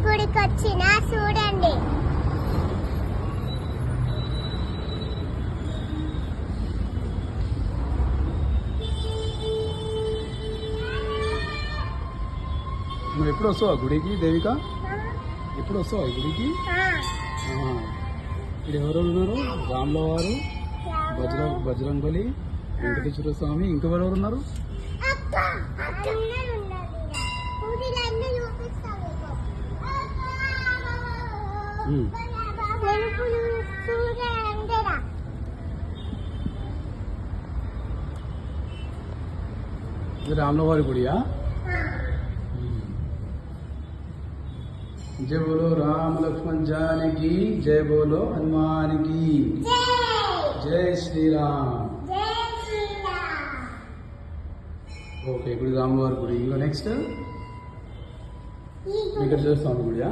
గుడికి వచ్చిన చూడండి. నువ్వు ఎప్పుడు వస్తావా గుడికి దేవిక? ఎప్పుడు వస్తావా ఈ గుడికి? ఇక్కడ ఎవరు ఉన్నారు? రాముల వారు, బజరంగబలి, వెంకటేశ్వర స్వామి, ఇంకెవరెవరు ఉన్నారు? ఇది రాముల వారి గుడియా? जय बोलो राम लक्ष्मण जानकी, जय बोलो हनुमान की, जय श्री राम. ఓకే ఇప్పుడు రామవారి గుడి. ఇంకా నెక్స్ట్ వెంకటేశ్వర స్వామి గుడియా?